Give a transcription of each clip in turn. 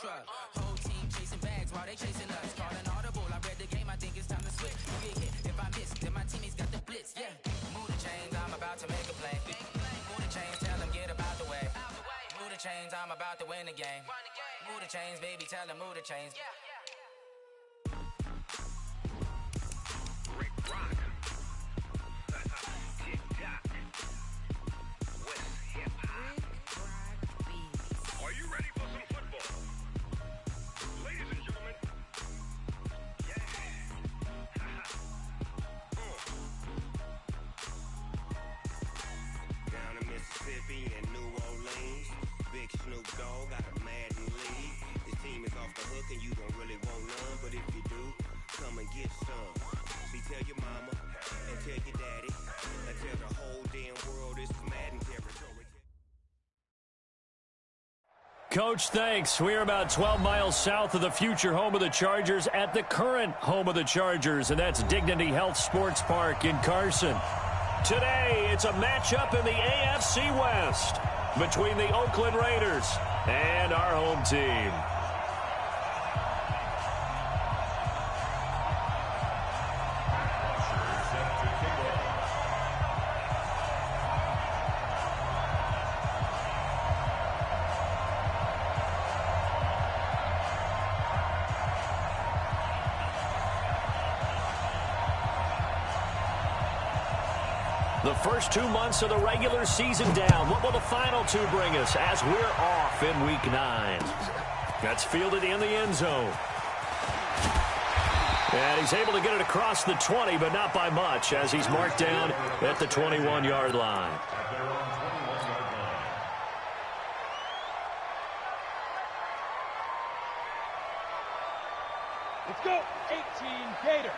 truck. Whole team chasing bags while they chasing us. Calling audible, I read the game, I think it's time to switch. You get hit, if I miss, then my teammates got the blitz, yeah. Move the chains, I'm about to make a play. Move the chains, tell them get about the way. Move the chains, I'm about to win the game. Move the chains, baby, tell them move the chains. Rick Rock. Tick-tock. West hip-hop. Are you ready for some football? Ladies and gentlemen. Yeah. Down in Mississippi and New Orleans, Big Snoop Dogg got a Madden league. This team is off the hook and you don't really want none, but if you do, come and get some. See, tell your mama and tell your daddy and tell the whole damn world this is Madden territory. Coach, thanks. We're about 12 miles south of the future home of the Chargers at the current home of the Chargers, and that's Dignity Health Sports Park in Carson. Today, it's a matchup in the AFC West between the Oakland Raiders and our home team. The first 2 months of the regular season down. What will the final two bring us as we're off in Week 9? That's fielded in the end zone. And he's able to get it across the 20, but not by much, as he's marked down at the 21-yard line. Let's go. 18, Gator.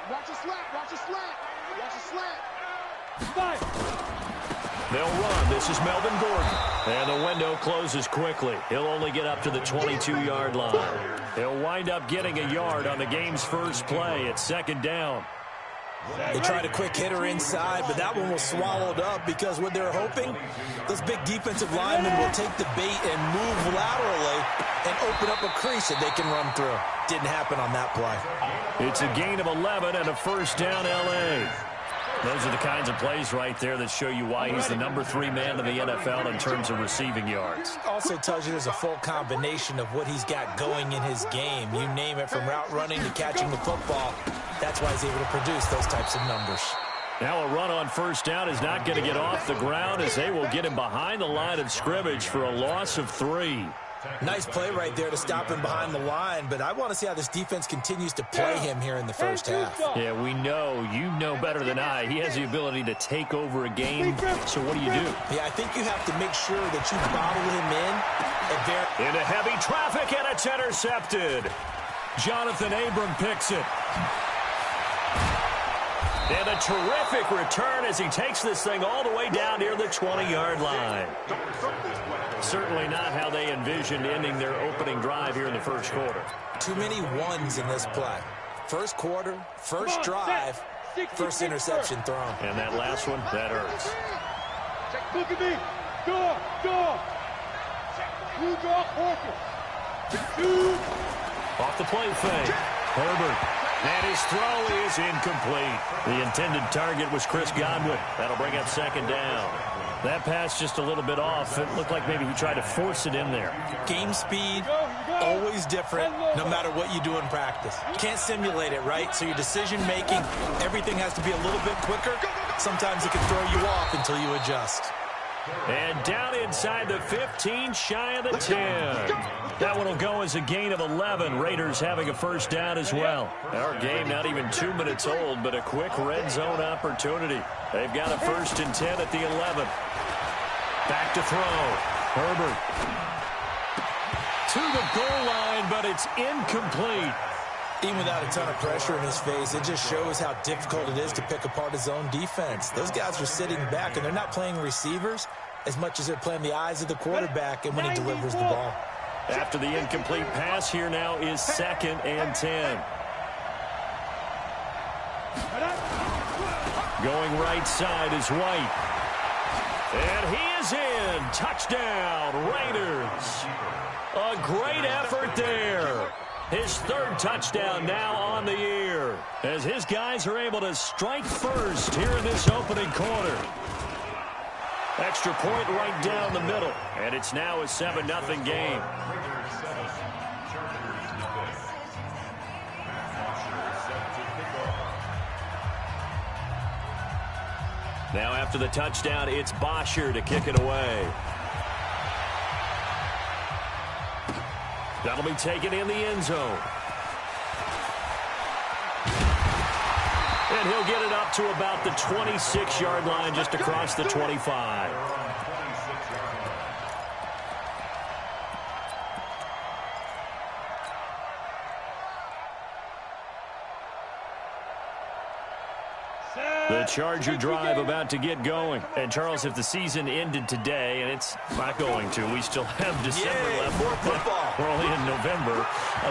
Watch a slant. Watch a slant. Watch a slant. Five. They'll run. This is Melvin Gordon. And the window closes quickly. He'll only get up to the 22-yard line. He'll wind up getting a yard on the game's first play at second down. They tried a quick hitter inside, but that one was swallowed up because what they're hoping, those big defensive linemen will take the bait and move laterally and open up a crease that they can run through. Didn't happen on that play. It's a gain of 11 and a first down, L.A. Those are the kinds of plays right there that show you why he's the number 3 man in the NFL in terms of receiving yards. Also tells you there's a full combination of what he's got going in his game. You name it, from route running to catching the football. That's why he's able to produce those types of numbers. Now a run on first down is not going to get off the ground, as they will get him behind the line of scrimmage for a loss of 3. Nice play right there to stop him behind the line, but I want to see how this defense continues to play him here in the first half. Yeah, we know. You know better than I. He has the ability to take over a game, so what do you do? Yeah, I think you have to make sure that you bottle him in. Into heavy traffic, and it's intercepted. Jonathan Abram picks it. And a terrific return as he takes this thing all the way down near the 20-yard line. Certainly not how they envisioned ending their opening drive here in the first quarter. Too many ones in this play. First quarter, first drive, first interception thrown. And that last one, that hurts. Look at me. Door. You draw Horton. Off the play fake. Herbert. And his throw is incomplete. The intended target was Chris Godwin. That'll bring up second down. That pass just a little bit off. It looked like maybe he tried to force it in there. Game speed, always different, no matter what you do in practice. You can't simulate it, right? So your decision-making, everything has to be a little bit quicker. Sometimes it can throw you off until you adjust. And down inside the 15, shy of the 10. That one will go as a gain of 11. Raiders having a first down as well. Our game not even 2 minutes old, but a quick red zone opportunity. They've got a first and 10 at the 11. Back to throw. Herbert. To the goal line, but it's incomplete. Even without a ton of pressure in his face, it just shows how difficult it is to pick apart his own defense. Those guys are sitting back, and they're not playing receivers as much as they're playing the eyes of the quarterback and when he delivers the ball. After the incomplete pass, here now is second and 10. Going right side is White. And he is in. Touchdown, Raiders. A great effort there. His third touchdown now on the year, as his guys are able to strike first here in this opening quarter. Extra point right down the middle, and it's now a 7-0 game. Now after the touchdown, it's Bosher to kick it away. That'll be taken in the end zone. And he'll get it up to about the 26-yard line, just across the 25. The Charger drive about to get going. And, Charles, if the season ended today, and it's not going to, we still have December left. More football. We're only in November.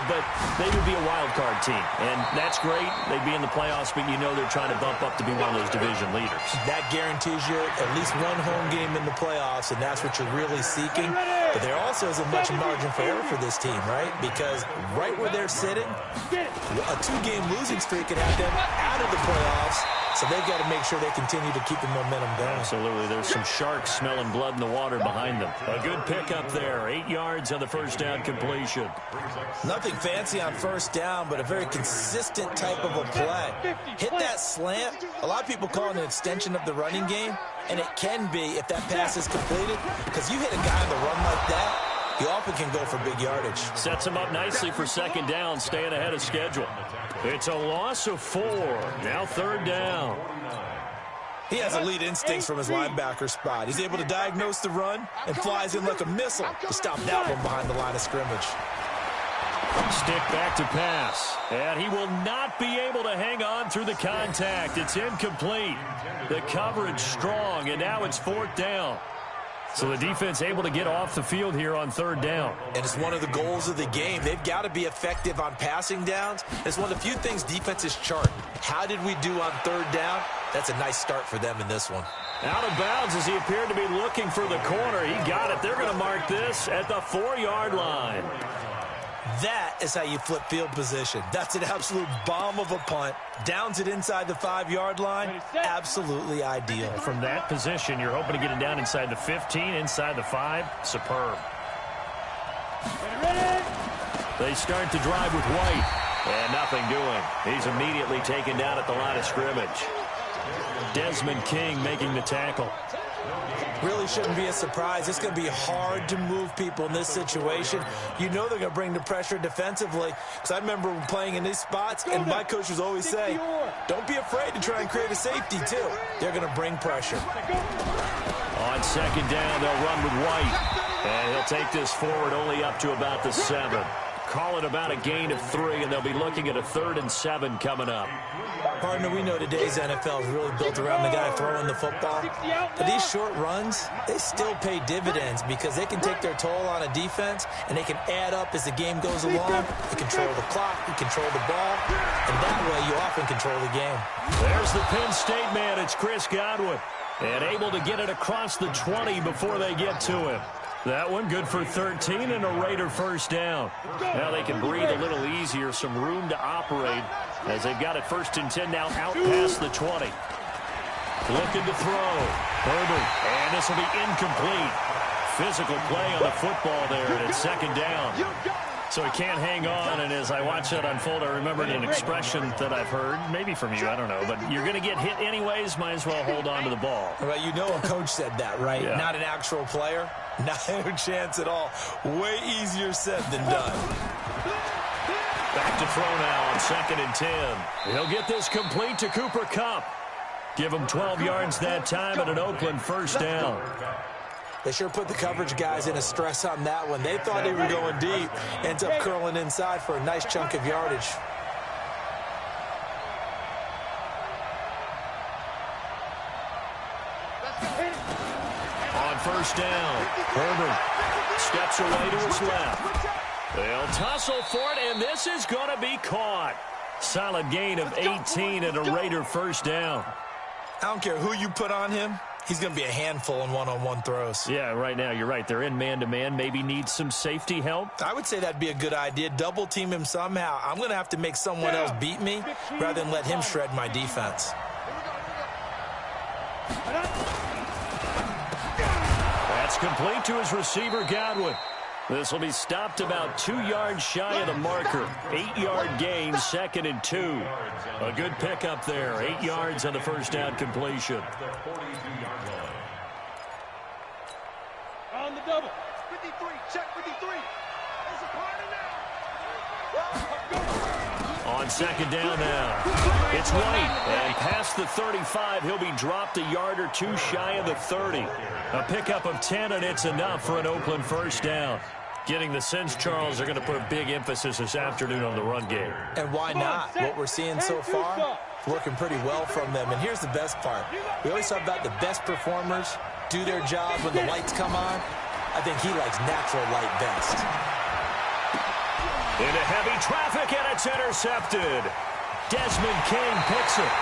But they would be a wild card team. And that's great. They'd be in the playoffs, but you know they're trying to bump up to be one of those division leaders. That guarantees you at least one home game in the playoffs, and that's what you're really seeking. But there also isn't much margin for error for this team, right? Because right where they're sitting, a 2-game losing streak could have them out of the playoffs. So they've got to make sure they continue to keep the momentum going. Absolutely. There's some sharks smelling blood in the water behind them. A good pickup there. 8 yards on the first down completion. Nothing fancy on first down, but a very consistent type of a play. Hit that slant. A lot of people call it an extension of the running game, and it can be if that pass is completed, because you hit a guy on the run like that, he often can go for big yardage. Sets him up nicely for second down, staying ahead of schedule. It's a loss of 4. Now third down. He has elite instincts from his linebacker spot. He's able to diagnose the run and flies in like a missile to stop that one behind the line of scrimmage. Stick back to pass. And he will not be able to hang on through the contact. It's incomplete. The coverage strong, and now it's fourth down. So the defense able to get off the field here on third down. And it's one of the goals of the game. They've got to be effective on passing downs. It's one of the few things defenses chart. How did we do on third down? That's a nice start for them in this one. Out of bounds as he appeared to be looking for the corner. He got it. They're going to mark this at the 4-yard line. That is how you flip field position. That's an absolute bomb of a punt. Downs it inside the 5-yard line. Absolutely ideal. From that position, you're hoping to get it down inside the 15, inside the 5. Superb. They start to drive with White. And nothing doing. He's immediately taken down at the line of scrimmage. Desmond King making the tackle. Really shouldn't be a surprise. It's going to be hard to move people in this situation. You know they're going to bring the pressure defensively. Because I remember playing in these spots, and my coaches always say, don't be afraid to try and create a safety, too. They're going to bring pressure. On second down, they'll run with White. And he'll take this forward only up to about the 7. Call it about a gain of 3, and they'll be looking at a 3rd and 7 coming up. Partner, we know today's NFL is really built around the guy throwing the football. But these short runs, they still pay dividends because they can take their toll on a defense, and they can add up as the game goes along. You control the clock, you control the ball, and that way you often control the game. There's the Penn State man. It's Chris Godwin. And able to get it across the 20 before they get to him. That one good for 13 and a Raider first down. Now they can breathe a little easier, some room to operate as they've got it 1st and 10 now out past the 20. Looking to throw. Herbert, and this will be incomplete. Physical play on the football there, and it's second down. So he can't hang on, and as I watch that unfold, I remembered an expression that I've heard, maybe from you, I don't know, but you're going to get hit anyways, might as well hold on to the ball. Well, you know a coach said that, right? Yeah. Not an actual player. No chance at all. Way easier said than done. Back to throw now on 2nd and 10. He'll get this complete to Cooper Kupp. Give him 12 yards that time at an Oakland first down. They sure put the coverage guys in a stress on that one. They thought they were going deep. Ends up curling inside for a nice chunk of yardage. On first down, Herbert steps away to his left. They'll tussle for it, and this is going to be caught. Solid gain of 18 and a Raider first down. I don't care who you put on him. He's going to be a handful in one-on-one throws. Yeah, right now, you're right. They're in man-to-man. Maybe need some safety help. I would say that'd be a good idea. Double team him somehow. I'm going to have to make someone else beat me rather than let him shred my defense. That's complete to his receiver, Godwin. This will be stopped about 2 yards shy of the marker. 8-yard gain, 2nd and 2. A good pickup there. 8 yards on the first down completion. On the double. 53, check 53. There's a party now. On 2nd down now. It's White. And past the 35, he'll be dropped a yard or 2 shy of the 30. A pickup of 10, and it's enough for an Oakland first down. Getting the sense, Charles, are going to put a big emphasis this afternoon on the run game. And why not? What we're seeing so far, working pretty well from them. And here's the best part. We always talk about the best performers do their job when the lights come on. I think he likes natural light best. Into heavy traffic, and it's intercepted. Desmond King picks it.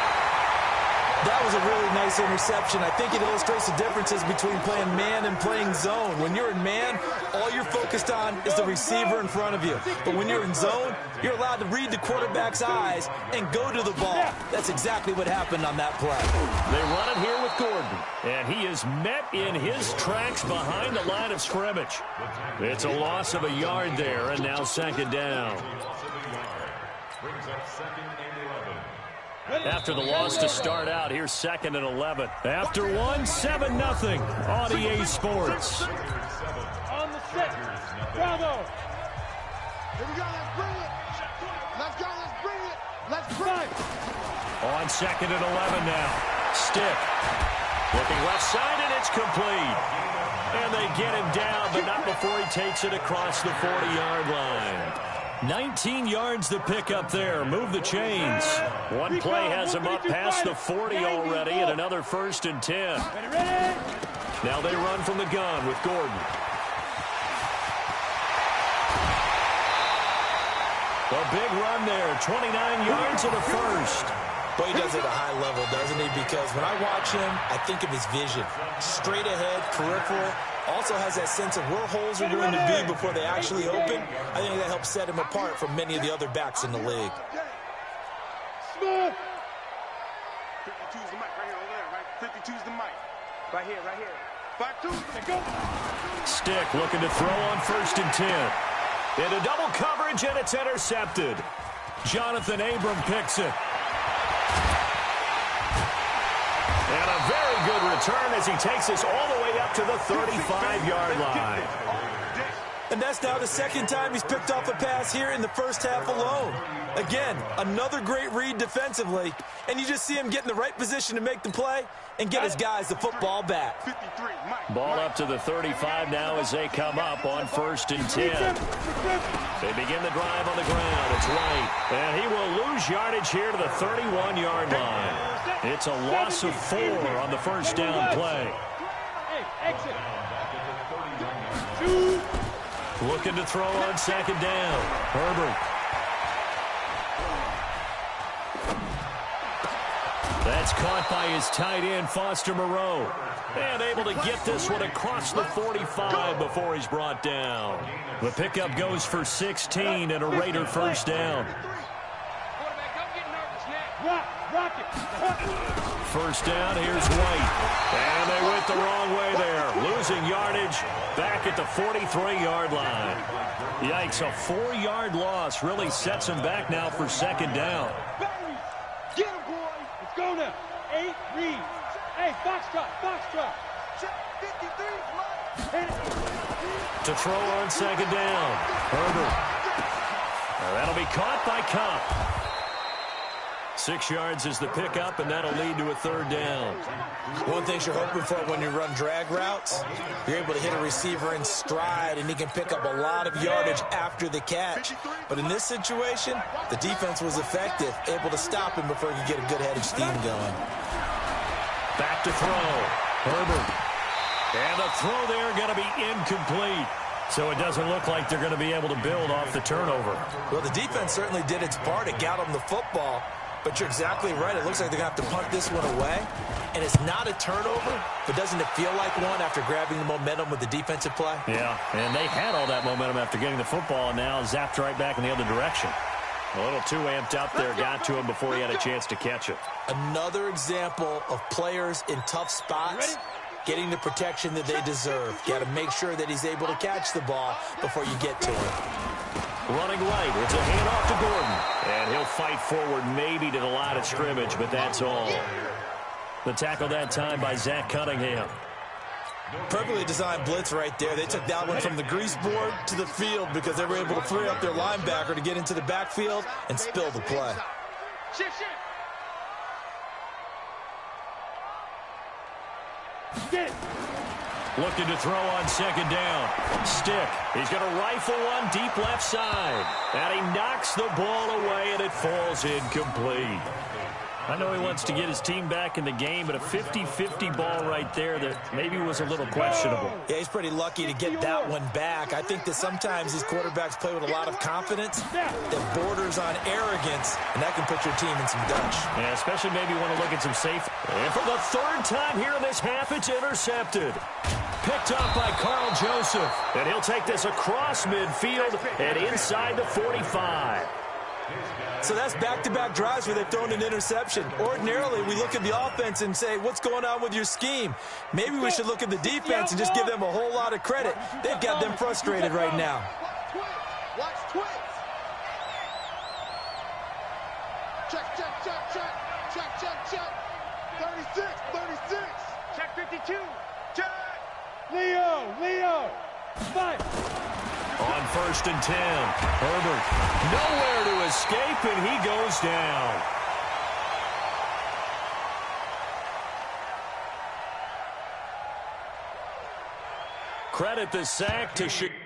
That was a really nice interception. I think it illustrates the differences between playing man and playing zone. When you're in man, all you're focused on is the receiver in front of you. But when you're in zone, you're allowed to read the quarterback's eyes and go to the ball. That's exactly what happened on that play. They run it here with Gordon, and he is met in his tracks behind the line of scrimmage. It's a loss of a yard there, and now 2nd down. After the loss to start out, here's 2nd and 11. After one, 7-0 on EA Sports. On the set. Bravo. Here we go. Let's bring it. Let's go. Let's bring it. Let's bring it. On 2nd and 11 now. Stick. Looking left side, and it's complete. And they get him down, but not before he takes it across the 40-yard line. 19 yards the pickup there. Move the chains. One play has him up past the 40 already, and another 1st and 10. Now they run from the gun with Gordon. A big run there. 29 yards of the first. Boy, he does it at a high level, doesn't he? Because when I watch him, I think of his vision. Straight ahead, peripheral. Also has that sense of where holes are going to be before they actually open. I think that helps set him apart from many of the other backs in the league. Smooth. 52's the mic right here over there, right? 52's the mic. Right here, right here. 52. Go. Stick looking to throw on 1st and 10. Into double coverage, and it's intercepted. Jonathan Abram picks it. And a very good return as he takes us all the way up to the 35-yard line. And that's now the 2nd time he's picked off a pass here in the first half alone. Again, another great read defensively, and you just see him get in the right position to make the play and get his guys the football back. Ball up to the 35 now as they come up on 1st and 10. They begin the drive on the ground. It's White, and he will lose yardage here to the 31-yard line. It's a loss of 4 on the first down play. Exit. Looking to throw on 2nd down. Herbert. That's caught by his tight end, Foster Moreau. And able to get this one across the 45 before he's brought down. The pickup goes for 16 and a Raider first down. First down, here's White. And they went the wrong way there. Losing yardage back at the 43-yard line. Yikes, a 4-yard loss really sets him back now for 2nd down. Get him, boy. Let's go now. 8 reads. Hey, Foxtrot. Check 53. To throw on 2nd down. Herbert. That'll be caught by Cup. 6 yards is the pickup, and that'll lead to a 3rd down. One thing you're hoping for when you run drag routes, you're able to hit a receiver in stride, and he can pick up a lot of yardage after the catch. But in this situation, the defense was effective, able to stop him before he could get a good head of steam going. Back to throw. Herbert. And the throw there going to be incomplete. So it doesn't look like they're going to be able to build off the turnover. Well, the defense certainly did its part. It got him the football. But you're exactly right. It looks like they're going to have to punt this one away. And it's not a turnover, but doesn't it feel like one after grabbing the momentum with the defensive play? Yeah, and they had all that momentum after getting the football, and now zapped right back in the other direction. A little too amped up there, got to him before he had a chance to catch it. Another example of players in tough spots getting the protection that they deserve. Got to make sure that he's able to catch the ball before you get to him. Running right, it's a handoff to Gordon. And he'll fight forward maybe to the line of scrimmage, but that's all. The tackle that time by Zach Cunningham. Perfectly designed blitz right there. They took that one from the grease board to the field because they were able to free up their linebacker to get into the backfield and spill the play. Shift. Looking to throw on second down. Stick. He's going to rifle one deep left side. And he knocks the ball away, and it falls incomplete. I know he wants to get his team back in the game, but a 50-50 ball right there that maybe was a little questionable. Yeah, he's pretty lucky to get that one back. I think that sometimes these quarterbacks play with a lot of confidence that borders on arrogance, and that can put your team in some Dutch. Yeah, especially maybe want to look at some safety. And for the third time here in this half, it's intercepted. Picked up by Carl Joseph. And he'll take this across midfield and inside the 45. So that's back-to-back drives where they've thrown an interception. Ordinarily, we look at the offense and say, what's going on with your scheme? Maybe we should look at the defense and just give them a whole lot of credit. They've got them frustrated right now. Watch twins. Check. 36. Check 52. Check. Leo. Fight. On 1st and 10, Herbert nowhere to escape, and he goes down. Credit the sack to Chicago.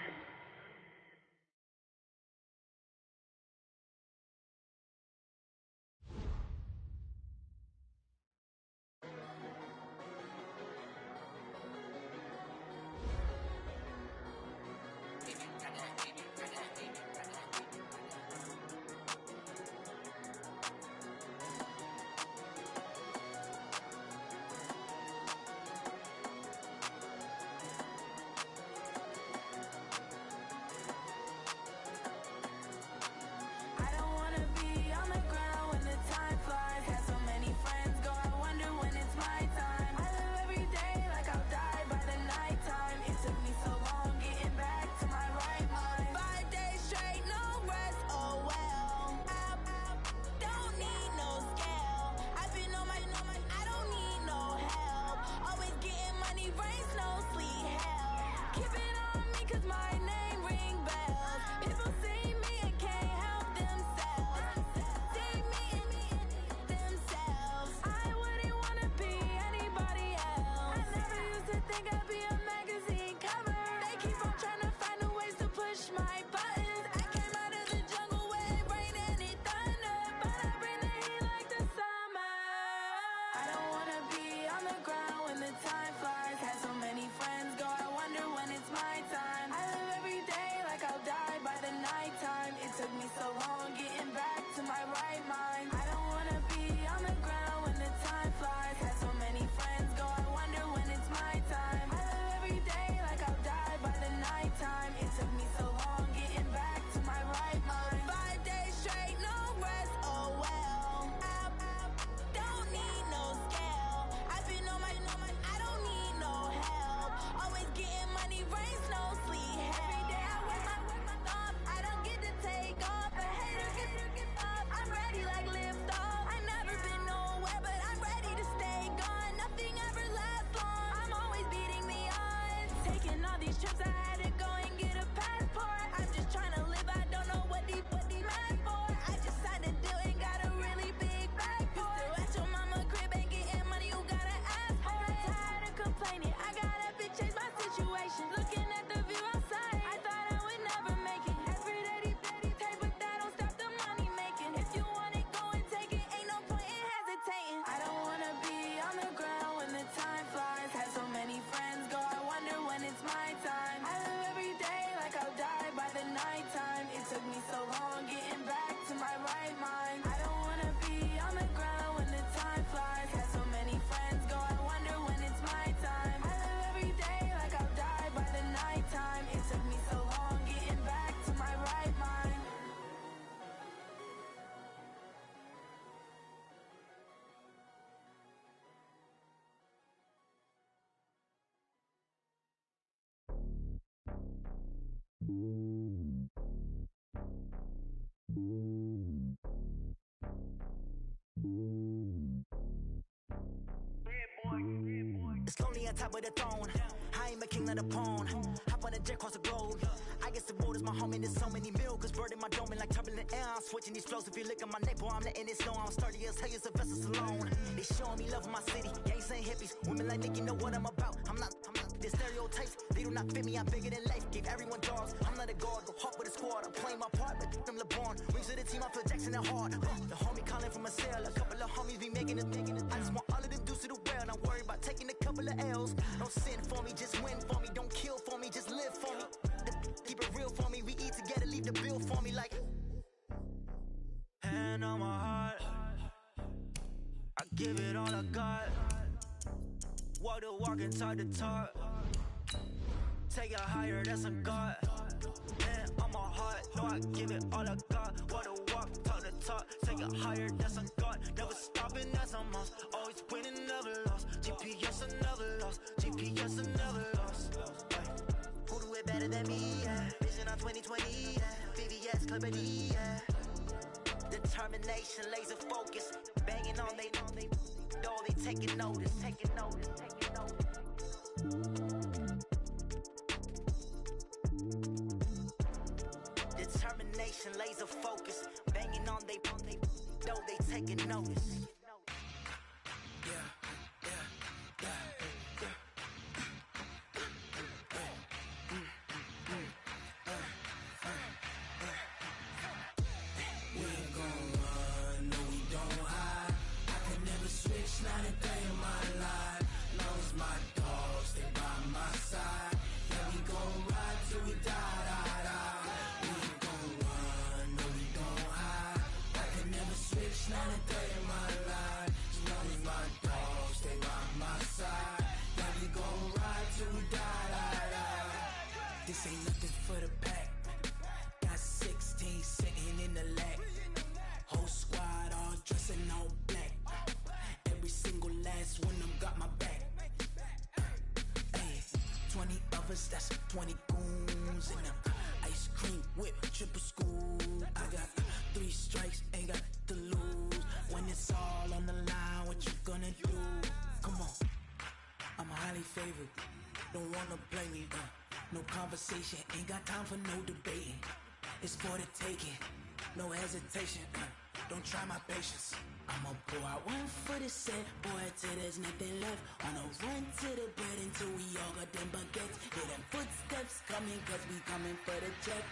Time flies, had so many friends go, I wonder when it's my time. I live every day It's lonely on top of the throne. I ain't a king of the pawn. Hop on a jet across the globe. I guess the road is my home and there's so many milkers burning my dome like turbulent air. I'm switching these flows. If you look at my neck, boy, I'm letting it slow. I'm sturdy as hell, it's a vessel alone. They showing me love in my city. Gangs ain't hippies. Women like Nicki know what I'm about. I'm not. The stereotypes, they do not fit me. I'm bigger than life. Gave everyone dogs. I'm not a guard. Go hawk with a squad. I'm playing my part, but I'm LeBron. Rings to the team, I feel Jackson and hard. The homie calling from a cell. A couple of homies be making it. I just want all of them dudes to the well. Not worry about taking a couple of L's. Don't sin for me, just win for me. Don't kill for me, just live for me. Keep it real for me. We eat together, leave the bill for me like. Hand on my heart. I give it all I got. Walk the walk and talk the talk. Take it higher, that's a God. Man, on my heart, no, I give it all I got. Walk the walk, talk the talk. Take it higher, that's a God. Never stopping, that's a must. Always winning, never lost. GPS, I never lost. GPS, I never lost. Who do it better than me? Yeah. Vision on 2020, yeah. VVS, Clippity, yeah. Determination, laser focus. Banging on they door, they taking notice. Determination, laser focus. Banging on they door, they taking notice. This ain't nothing for the pack. Got 16 sitting in the lap. Whole squad all dressing all black. Every single last one of them got my back. Hey, 20 of us, that's 20 goons in them. Ice cream whip, triple school. I got 3 strikes, ain't got to lose. When it's all on the line, what you gonna do? Come on, I'm highly favored. Don't wanna play me, no conversation, ain't got time for no debating. It's for the taking, no hesitation. Don't try my patience. I'ma pour out one for the set, boy, till there's nothing left. On a run to the bread until we all got them baguettes. Hear them footsteps coming, cause we coming for the check.